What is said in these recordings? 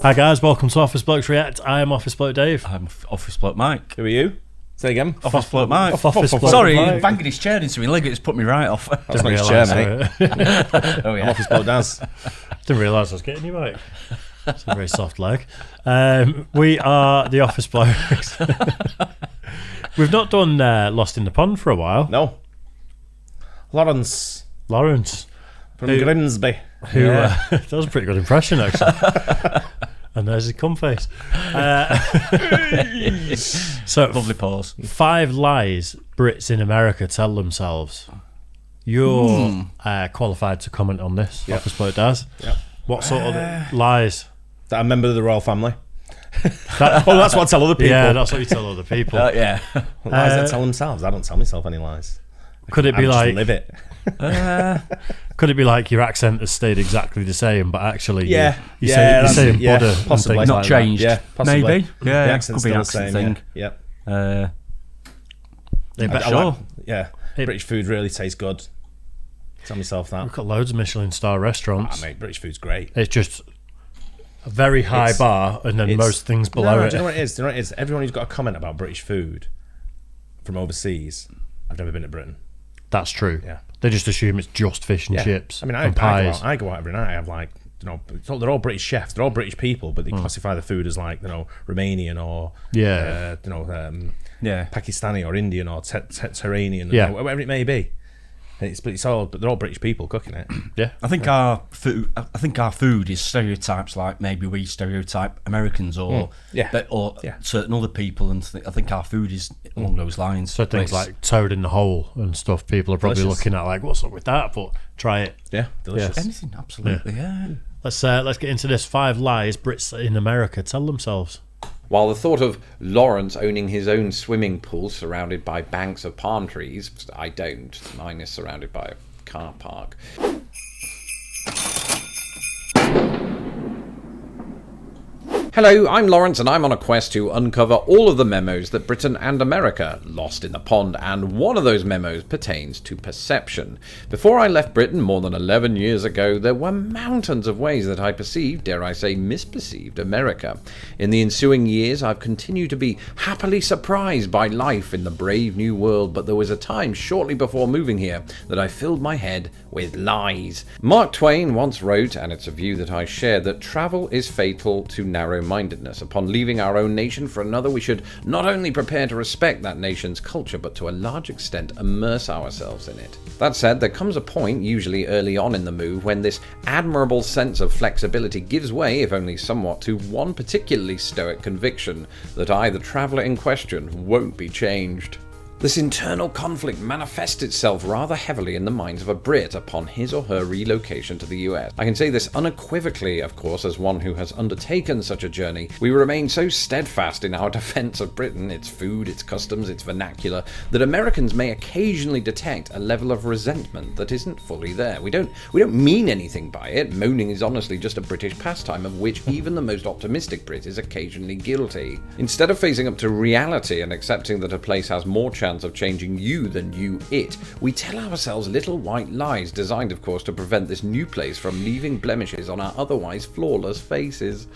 Hi guys, welcome to Office Blokes React. I am Office Bloke Dave. I'm Office Bloke Mike. Who are you? Say again. Office Bloke Mike. Office Bloke Sorry, Mike. banging his chair into my leg, it's put me right off. That's not his chair, mate. Oh yeah. Office Bloke Daz. Didn't realise I was getting you, mate. It's a very soft leg. We are the Office Blokes. We've not done Lost in the Pond for a while. No. Lawrence From Grimsby. that was a pretty good impression, actually. And there's his cum face. So, Lovely pause. 5 lies Brits in America tell themselves. You're qualified to comment on this, Yep. Office Bloke Daz. Yep. What sort of lies? That I'm a member of the royal family. That's what I tell other people. Yeah, that's what you tell other people. Yeah. Lies they tell themselves. I don't tell myself any lies. Could it be I just like? live it. Could it be like your accent has stayed exactly the same, but actually Yeah. you Yeah, say that's- yeah, Buddha and possibly. things Not like changed. Yeah, possibly. Maybe. Yeah, The accent's could be still an the same. accent thing. Yep. They bet- I Sure. like- yeah. British food really tastes good. Tell myself that. We've got loads of Michelin star restaurants. Mate, British food's great. It's just a very high It's- bar, and then most things below No, it. do you know what it is? Do you know what it is? Everyone who's got a comment about British food from overseas, I've never been to Britain. That's true. Yeah. They just assume it's just fish and Yeah. chips I mean, and pies. I go out every night. I have they're all British chefs. They're all British people, but they classify the food as Romanian or Yeah. Yeah. Pakistani or Indian or Mediterranean, Yeah. whatever it may be. But they're all British people cooking it. Yeah. I think our food is stereotypes like maybe we stereotype Americans or certain other people, and I think our food is along those lines. So things like toad in the hole and stuff, people are probably Delicious. looking at like, what's up with that? But try it. Yeah, delicious. anything, absolutely. Yeah. Let's get into this. 5 lies Brits in America tell themselves. While the thought of Lawrence owning his own swimming pool surrounded by banks of palm trees, I don't. Mine is surrounded by a car park. Hello, I'm Lawrence, and I'm on a quest to uncover all of the memos that Britain and America lost in the pond, and one of those memos pertains to perception. Before I left Britain more than 11 years ago, there were mountains of ways that I perceived, dare I say, misperceived America. In the ensuing years, I've continued to be happily surprised by life in the brave new world, but there was a time shortly before moving here that I filled my head with lies. Mark Twain once wrote, and it's a view that I share, that travel is fatal to narrow-mindedness. Upon leaving our own nation for another, we should not only prepare to respect that nation's culture, but to a large extent immerse ourselves in it. That said, there comes a point, usually early on in the move, when this admirable sense of flexibility gives way, if only somewhat, to one particularly stoic conviction that I, the traveller in question, won't be changed. This internal conflict manifests itself rather heavily in the minds of a Brit upon his or her relocation to the US. I can say this unequivocally, of course, as one who has undertaken such a journey. We remain so steadfast in our defence of Britain, its food, its customs, its vernacular, that Americans may occasionally detect a level of resentment that isn't fully there. We don't mean anything by it. Moaning is honestly just a British pastime of which even the most optimistic Brit is occasionally guilty. Instead of facing up to reality and accepting that a place has more chance of changing you than you it, we tell ourselves little white lies designed, of course, to prevent this new place from leaving blemishes on our otherwise flawless faces.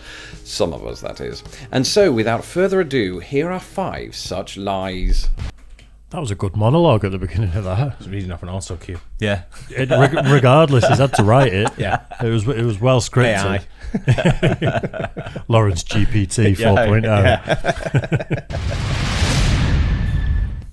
Some of us, that is. And so, without further ado, here are 5 such lies. That was a good monologue at the beginning of that. I was reading off an auto cue. Yeah. Regardless, he's had to write it. Yeah. It was well scripted. Lawrence GPT 4.0.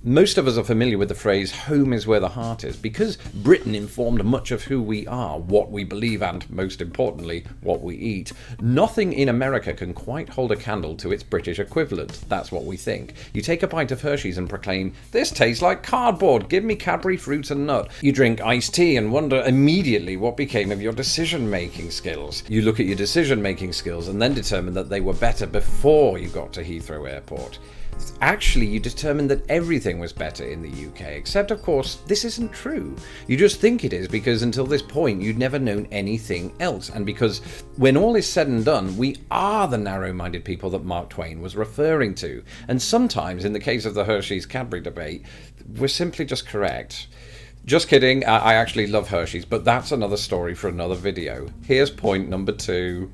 Most of us are familiar with the phrase, home is where the heart is, because Britain informed much of who we are, what we believe, and, most importantly, what we eat. Nothing in America can quite hold a candle to its British equivalent. That's what we think. You take a bite of Hershey's and proclaim, "This tastes like cardboard, give me Cadbury fruit and nut." You drink iced tea and wonder immediately what became of your decision-making skills. You look at your decision-making skills and then determine that they were better before you got to Heathrow Airport. Actually, you determined that everything was better in the UK, except, of course, this isn't true. You just think it is because until this point you'd never known anything else, and because when all is said and done, we are the narrow-minded people that Mark Twain was referring to. And sometimes, in the case of the Hershey's-Cadbury debate, we're simply just correct. Just kidding, I actually love Hershey's, but that's another story for another video. Here's point number 2.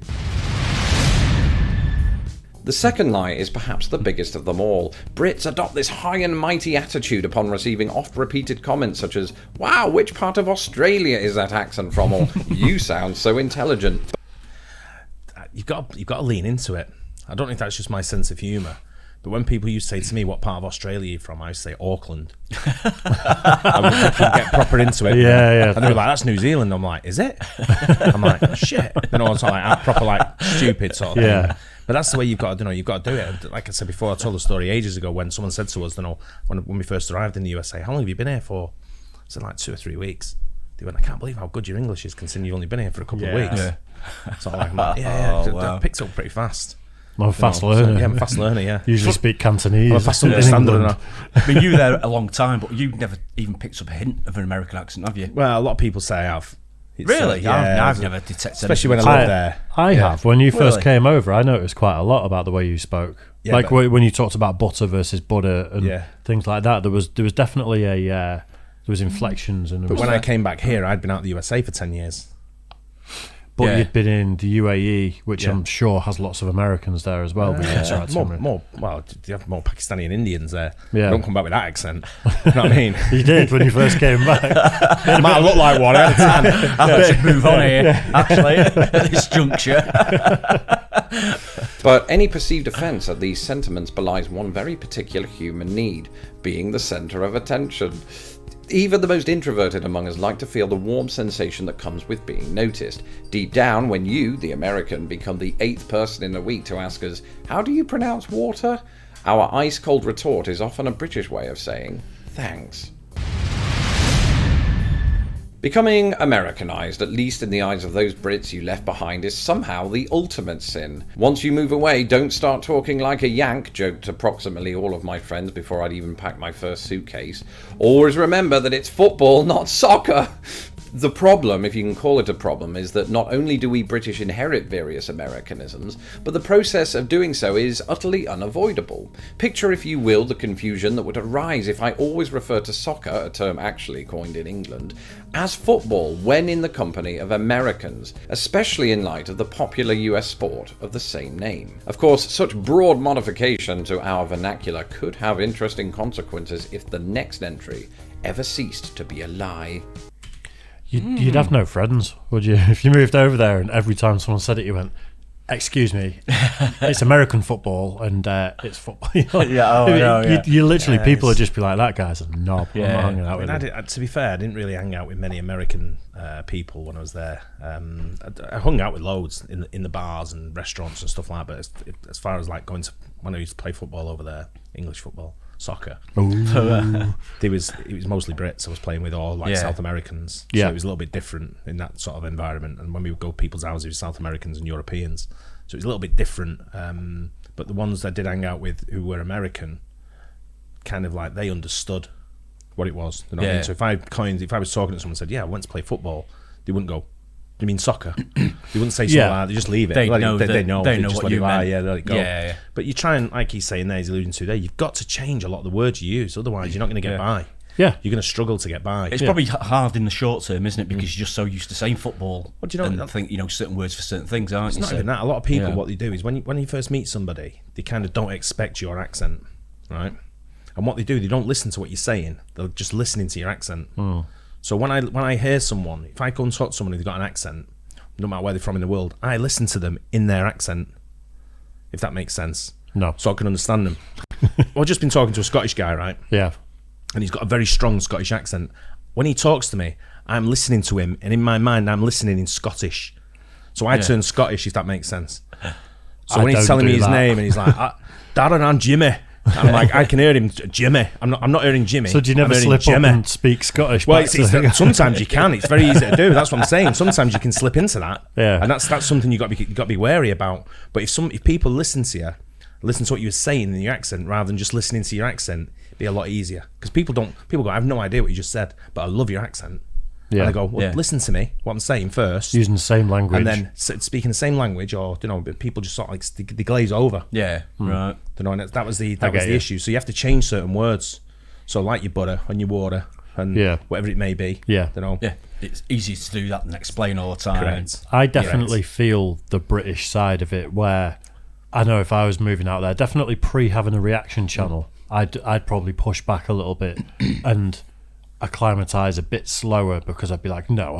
The second lie is perhaps the biggest of them all. Brits adopt this high and mighty attitude upon receiving oft-repeated comments such as, "Wow, which part of Australia is that accent from?" or "You sound so intelligent." You've got to lean into it. I don't know if that's just my sense of humour, but when people used to say to me, "What part of Australia are you from?" I used to say Auckland. I would get proper into it. Yeah. And they were like, "That's New Zealand." I'm like, "Is it?" I'm like, "Shit." Then I was like, proper like stupid sort of thing. But that's the way you've got to do it. Like I said before, I told the story ages ago when someone said to us, when we first arrived in the USA, "How long have you been here for?" I said, like 2 or 3 weeks. They went, "I can't believe how good your English is considering you've only been here for a couple of weeks." Yeah. So I'm like, I picked up pretty fast. I'm a fast learner. I'm a fast learner, yeah. Usually speak Cantonese. I'm a fast understander. I mean, you were there a long time, but you've never even picked up a hint of an American accent, have you? Well, a lot of people say I have. Really? I've never detected especially when I lived there. I have. When you first came over, I noticed quite a lot about the way you spoke. Yeah, like when you talked about butter versus butter and things like that. There was definitely there was inflections. But when I came back here, I'd been out of the USA for 10 years. But you'd been in the UAE, which I'm sure has lots of Americans there as well. Well, you have more Pakistani and Indians there. Yeah. Don't come back with that accent. You know what I mean? You did when you first came back. It might look like one. I should move on here, actually, at this juncture. But any perceived offence at these sentiments belies one very particular human need, being the centre of attention. Even the most introverted among us like to feel the warm sensation that comes with being noticed. Deep down, when you, the American, become the 8th person in a week to ask us, "How do you pronounce water?" our ice-cold retort is often a British way of saying, "Thanks." Becoming Americanized, at least in the eyes of those Brits you left behind, is somehow the ultimate sin. Once you move away, don't start talking like a Yank, joked approximately all of my friends before I'd even packed my first suitcase. Always remember that it's football, not soccer. The problem, if you can call it a problem, is that not only do we British inherit various Americanisms, but the process of doing so is utterly unavoidable. Picture, if you will, the confusion that would arise if I always refer to soccer, a term actually coined in England, as football when in the company of Americans, especially in light of the popular US sport of the same name. Of course, such broad modification to our vernacular could have interesting consequences if the next entry ever ceased to be a lie. You'd have no friends, would you? If you moved over there and every time someone said it, you went, "Excuse me, it's American football and it's football." You literally, people would just be like, "That guy's a knob." I'm not hanging out with him. To be fair, I didn't really hang out with many American people when I was there. I hung out with loads in the bars and restaurants and stuff like that. But as far as like going to when I used to play football over there, English football, soccer. It was mostly Brits I was playing with, or like South Americans. So it was a little bit different in that sort of environment. And when we would go to people's houses, it was South Americans and Europeans. So it was a little bit different. But the ones I did hang out with who were American, kind of like they understood what it was. You know what I mean? So if I was talking to someone and said, "Yeah, I went to play football," they wouldn't go, "Do you mean soccer?" They wouldn't say something like that. They just leave it. They know just what you meant. Yeah, let it go. Yeah. But you try and, like he's saying there, he's alluding to there, you've got to change a lot of the words you use. Otherwise, you're not going to get by. Yeah. You're going to struggle to get by. It's probably hard in the short term, isn't it? Because you're just so used to saying football. What do you know? And think certain words for certain things, aren't you? It's not even that. A lot of people, what they do is when you first meet somebody, they kind of don't expect your accent, right? And what they do, they don't listen to what you're saying. They're just listening to your accent. So when I hear someone, if I go and talk to someone who's got an accent, no matter where they're from in the world, I listen to them in their accent, if that makes sense. No. So I can understand them. I've just been talking to a Scottish guy, right? Yeah. And he's got a very strong Scottish accent. When he talks to me, I'm listening to him, and in my mind, I'm listening in Scottish. So I turn Scottish, if that makes sense. So when he's telling me his name, and he's like, "Darren, I'm Jimmy." I'm like, I can hear him, Jimmy. I'm not hearing Jimmy. So do you never slip up and speak Scottish? Well, sometimes you can. It's very easy to do. That's what I'm saying. Sometimes you can slip into that. Yeah. And that's something you got to be wary about. But if people listen to you, listen to what you were saying in your accent rather than just listening to your accent, it'd be a lot easier. Because people go, I have no idea what you just said, but I love your accent. Yeah. And I go, listen to me, what I'm saying first. Using the same language. And then speaking the same language, or, people just sort of like, they glaze over. Yeah, right. And that was the issue. So you have to change certain words. So like your butter and your water and whatever it may be. Yeah. Yeah, it's easy to do that and explain all the time. Correct. I definitely feel the British side of it where I know if I was moving out there, definitely having a reaction channel, I'd probably push back a little bit and acclimatise a bit slower, because I'd be like, no,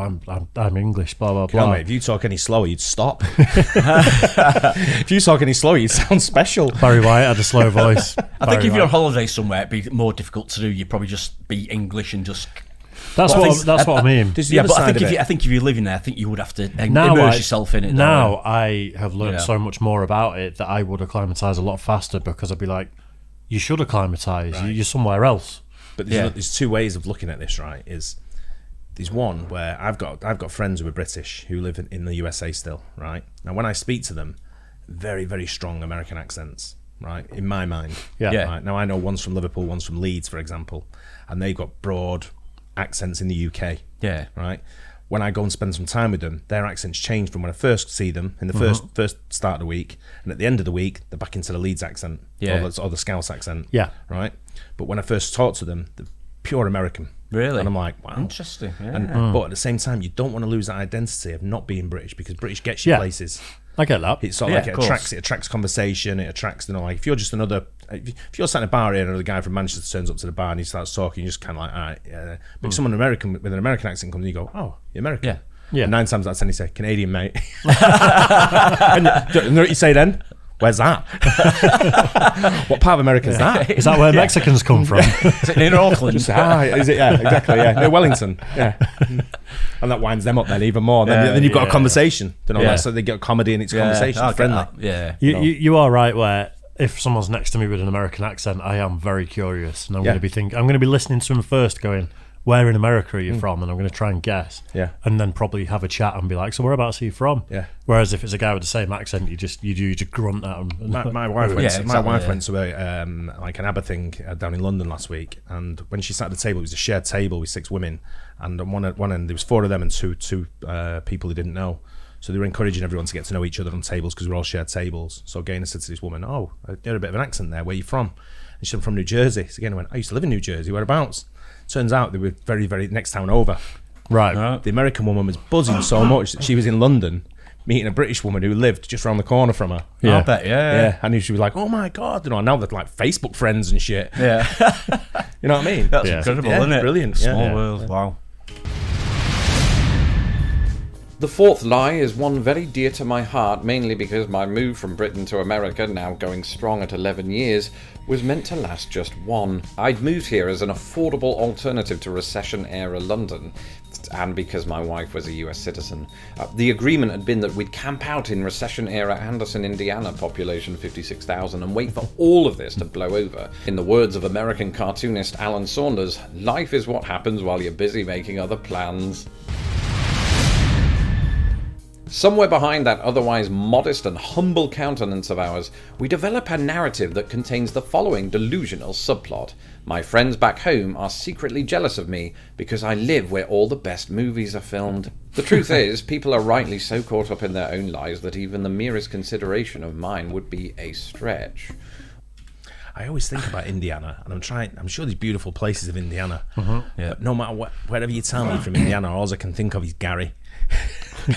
I'm English, blah blah blah. Mate, if you talk any slower, you'd stop. If you talk any slower, you'd sound special. Barry White had a slow voice. I think if you're on holiday somewhere, it'd be more difficult to do. You'd probably just be English and just. That's what I mean. Yeah, but I think if you're living there, I think you would have to immerse yourself in it. Now I have learned so much more about it that I would acclimatise a lot faster, because I'd be like, you should acclimatise. Right. You're somewhere else. But there's two ways of looking at this, right? There's one where I've got friends who are British who live in the USA still, right? Now when I speak to them, very, very strong American accents, right? In my mind. Yeah. Right? Now I know one's from Liverpool, one's from Leeds, for example, and they've got broad accents in the UK. Yeah. Right? When I go and spend some time with them, their accents change from when I first see them in the first start of the week, and at the end of the week, they're back into the Leeds accent, or the Scouse accent. Yeah. Right? But when I first talk to them, they're pure American. Really? And I'm like, wow. Interesting. Yeah. But at the same time, you don't want to lose that identity of not being British, because British gets you places. I get that. It's sort of like it attracts conversation. It attracts, like if you're just if you're sat in a bar here and another guy from Manchester turns up to the bar and he starts talking, you're just kind of like, all right, yeah. But if someone American with an American accent comes and you go, oh, you're American. Yeah. Yeah. And 9 times out of 10 you say, Canadian, mate. And you know what you say then? Where's that? What part of America is that? Is that where Mexicans come from? Is it near Auckland? Is it? Yeah, exactly. Yeah, near Wellington. Yeah, and that winds them up then even more. Then you've got a conversation. So they get comedy and it's conversation, it's friendly. Yeah, you are right. Where if someone's next to me with an American accent, I am very curious, and I'm going to be listening to them first, going, where in America are you from? And I'm going to try and guess. Yeah. And then probably have a chat and be like, so whereabouts are you from? Yeah. Whereas if it's a guy with the same accent, you just grunt at him. My wife went to like an ABBA thing down in London last week, and when she sat at the table, it was a shared table with 6 women, and on one end there was 4 of them and two people who didn't know. So they were encouraging everyone to get to know each other on tables, because we're all shared tables. So Gaynor said to this woman, "Oh, you had a bit of an accent there. Where are you from?" And she said, "I'm from New Jersey." So Gaynor went, "I used to live in New Jersey. Whereabouts?" Turns out they were very, very next town over. Right. The American woman was buzzing so much that she was in London meeting a British woman who lived just around the corner from her. Yeah. I bet, yeah. And she was like, oh my God. You know, now they're like Facebook friends and shit. Yeah. You know what I mean? That's incredible, isn't it? Brilliant. Small world. Wow. The fourth lie is one very dear to my heart, mainly because my move from Britain to America, now going strong at 11 years, was meant to last just 1. I'd moved here as an affordable alternative to Recession-era London, and because my wife was a US citizen. The agreement had been that we'd camp out in Recession-era Anderson, Indiana, population 56,000, and wait for all of this to blow over. In the words of American cartoonist Alan Saunders, life is what happens while you're busy making other plans. Somewhere behind that otherwise modest and humble countenance of ours, we develop a narrative that contains the following delusional subplot. My friends back home are secretly jealous of me because I live where all the best movies are filmed. The truth is, people are rightly so caught up in their own lives that even the merest consideration of mine would be a stretch. I always think about Indiana, and I'm sure there's beautiful places of Indiana. But no matter wherever you tell me from Indiana, all I can think of is Gary.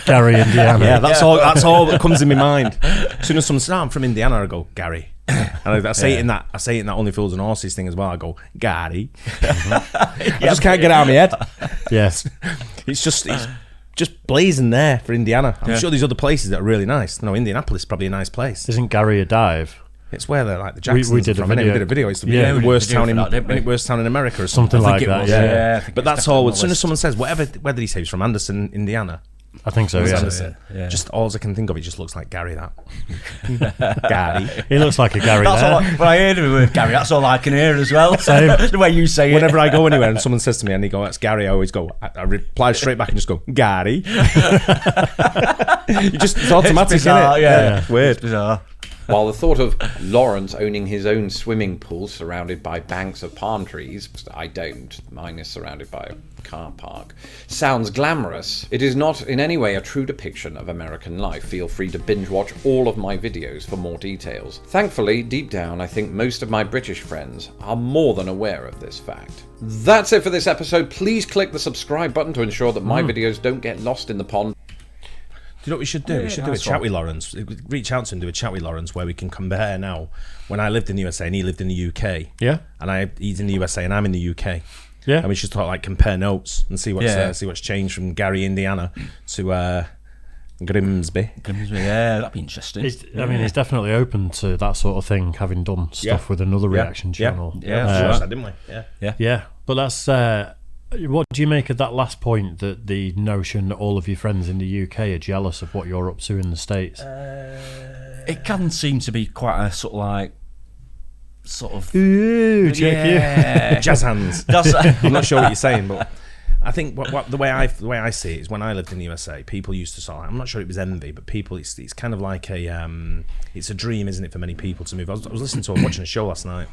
Gary, Indiana. Yeah, that's all that comes in my mind. As soon as someone says, I'm from Indiana, I go, Gary. And I say it in that Only Fools and Horses thing as well. I go, Gary. I just can't get it out of my head. Yes. It's just blazing there for Indiana. I'm sure there's other places that are really nice. No, Indianapolis is probably a nice place. Isn't Gary a dive? It's where they're like the Jacksons we did from. We did a video. It's the worst town in America or something like that. Yeah. But that's all. As soon as someone says whether he says he's from Anderson, Indiana, I think so. Yeah. Just all I can think of, it just looks like Gary. That Gary. He looks like a Gary. When I hear the word Gary, that's all I can hear as well. Same. The way you say it. Whenever I go anywhere and someone says to me and they go, "That's Gary," I always go. I reply straight back and just go, "Gary." It's automatic, it's bizarre, isn't it? Yeah. Weird. It's bizarre. While the thought of Lawrence owning his own swimming pool surrounded by banks of palm trees, I don't, mine is surrounded by a car park, sounds glamorous, it is not in any way a true depiction of American life. Feel free to binge watch all of my videos for more details. Thankfully, deep down, I think most of my British friends are more than aware of this fact. That's it for this episode. Please click the subscribe button to ensure that my videos don't get lost in the pond. you know what we should do? We should do a chat with Lawrence. Reach out to him, do a chat with Lawrence where we can compare now. When I lived in the USA and he lived in the UK. Yeah. And he's in the USA and I'm in the UK. Yeah. And we should talk, like, compare notes and see what's changed from Gary, Indiana to Grimsby. Yeah, that'd be interesting. He's definitely open to that sort of thing, having done stuff with another reaction channel. Didn't we? Yeah. But that's what do you make of that last point, that the notion that all of your friends in the UK are jealous of what you're up to in the States? It can seem to be quite a sort of Ooh, check you. Jazz hands. I'm not sure what you're saying, but I think the way I see it is, when I lived in the USA, people used to sort of, I'm not sure it was envy, but people, it's kind of like it's a dream, isn't it, for many people to move. I was listening to watching a show last night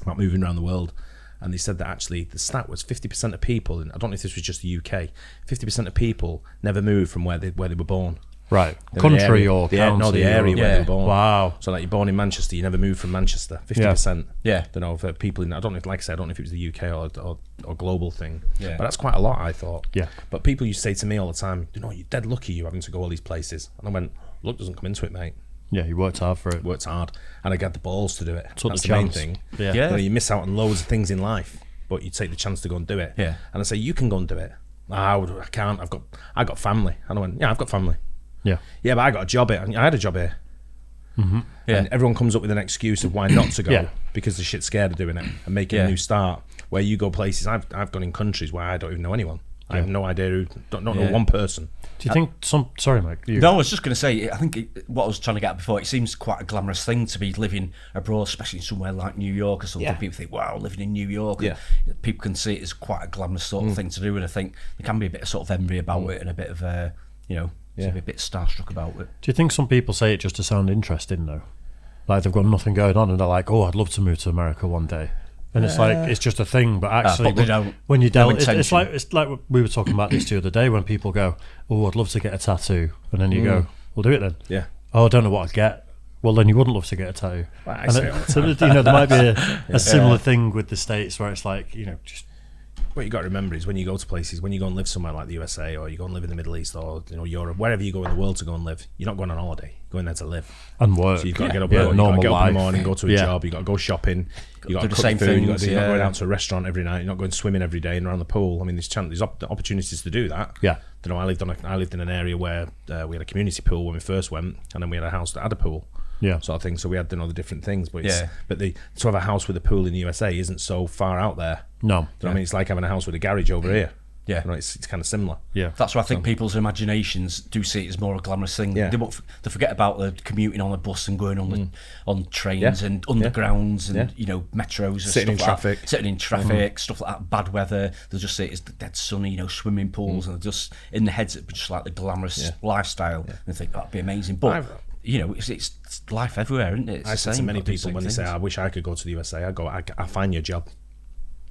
about moving around the world, and they said that actually the stat was 50% of people, and I don't know if this was just the UK, 50% of people never moved from where they were born. Right, country or county? No, the area where they were born. Wow. So, like, you're born in Manchester, you never moved from Manchester. 50%. Yeah. Don't know, for people in, I don't know if, like I said, I don't know if it was the UK or global thing. Yeah. But that's quite a lot, I thought. Yeah. But people used to say to me all the time, you're dead lucky you having to go all these places. And I went, luck doesn't come into it, mate. Yeah, you worked hard for it. Worked hard, and I got the balls to do it. That's the main thing. Yeah. You miss out on loads of things in life, but you take the chance to go and do it. Yeah. And I say, you can go and do it. I can't. I got family. And I went, yeah, I've got family. Yeah, but I got a job here. I had a job here. Mm-hmm. Yeah. And everyone comes up with an excuse of why not to go because they're shit scared of doing it and making a new start. Where you go places, I've gone in countries where I don't even know anyone. I have no idea who, don't know one person. Do you think sorry, Mike. No, I was just going to say, I think what I was trying to get at before, it seems quite a glamorous thing to be living abroad, especially somewhere like New York or something. Yeah. People think, wow, living in New York. Yeah. People can see it as quite a glamorous sort of thing to do, and I think there can be a bit of sort of envy about it and a bit of, to be a bit starstruck about it. Do you think some people say it just to sound interesting, though? Like they've got nothing going on and they're like, oh, I'd love to move to America one day. And it's like, it's just a thing, but actually, when you delve, it's like we were talking about this the other day, when people go, oh, I'd love to get a tattoo. And then you go, well, do it then. Yeah. Oh, I don't know what I'd get. Well, then you wouldn't love to get a tattoo. Well, so, there might be a similar thing with the States where it's like, just... What you got to remember is when you go to places, when you go and live somewhere like the USA, or you go and live in the Middle East, or Europe, wherever you go in the world to go and live, you're not going on holiday. You're going there to live and work. So you've got to get up, in the morning, go to a job. You got to go shopping. You got to do the same thing. You're not going out to a restaurant every night. You're not going swimming every day and around the pool. I mean, there's opportunities to do that. Yeah. I lived in an area where we had a community pool when we first went, and then we had a house that had a pool. Yeah, sort of thing. So we had the different things, but to have a house with a pool in the USA isn't so far out there. No, I mean, it's like having a house with a garage over here. Yeah, it's kind of similar. Yeah, that's why I think people's imaginations do see it as more a glamorous thing. Yeah. They forget about the commuting on a bus and going on trains and undergrounds and metros and sitting in traffic, stuff like that. Bad weather, they'll just see it as dead sunny, swimming pools, and they're just in their heads, it's just like the glamorous lifestyle, and they think that'd be amazing. But it's life everywhere, isn't it? I say to many people when they say, I wish I could go to the USA, I go, I'll find you a job.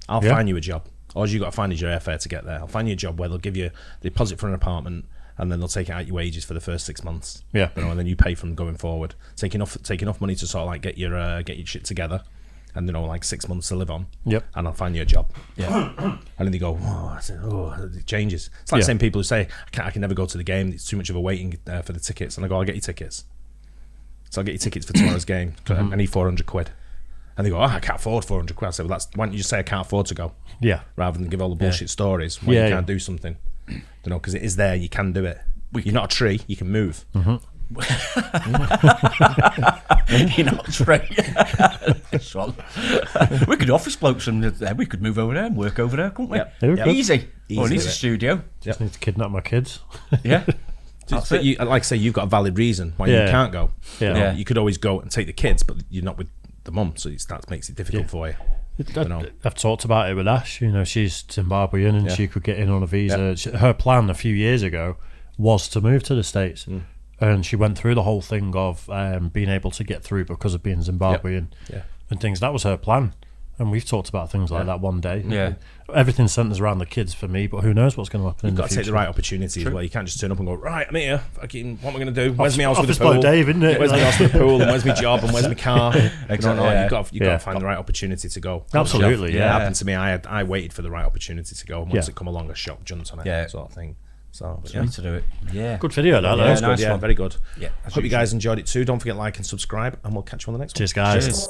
I'll find you a job. All you got to find is your airfare to get there. I'll find you a job where they'll give you the deposit for an apartment, and then they'll take it out your wages for the first 6 months. Yeah. And then you pay from going forward. Take enough money to sort of like get your shit together, and like 6 months to live on. Yep. And I'll find you a job. Yeah. And then they go, it changes. It's like the same people who say, I can never go to the game. It's too much of a waiting for the tickets. And I go, I'll get you tickets. So I'll get you tickets for tomorrow's game. I need £400. And they go, I can't afford £400. I say, well, why don't you just say I can't afford to go? Yeah. Rather than give all the bullshit stories when you can't do something. Because it is there, you can do it. You're not a tree, you can move. Mm-hmm. You're not a tree. This one. We could office blokes from there. We could move over there and work over there, couldn't we? Yep. Easy. Oh, it needs a studio. Just need to kidnap my kids. Yeah. But like I say, you've got a valid reason why you can't go. Yeah. You could always go and take the kids, but you're not with the mum, so that makes it difficult for you. I've talked about it with Ash. She's Zimbabwean and she could get in on a visa. Her plan a few years ago was to move to the States, and she went through the whole thing of being able to get through because of being Zimbabwean and things. That was her plan. And we've talked about things like that one day. Yeah. Everything centres around the kids for me, but who knows what's going to happen in the future. You've got to take the right opportunity as well. You can't just turn up and go, right, I'm here. Fucking, what am I going to do? Where's my house with the pool? Dave, isn't it? Where's my house with the pool? And where's my job? And where's my car? Exactly. You've got to find the right opportunity to go. Absolutely, It happened to me. I waited for the right opportunity to go. And once it come along, I jumped on it, sort of thing. So yeah, to do it. Yeah, good video. That was good. Yeah, very good. Yeah, hope you guys enjoyed it too. Don't forget like and subscribe, and we'll catch you on the next one. Cheers, guys. Cheers.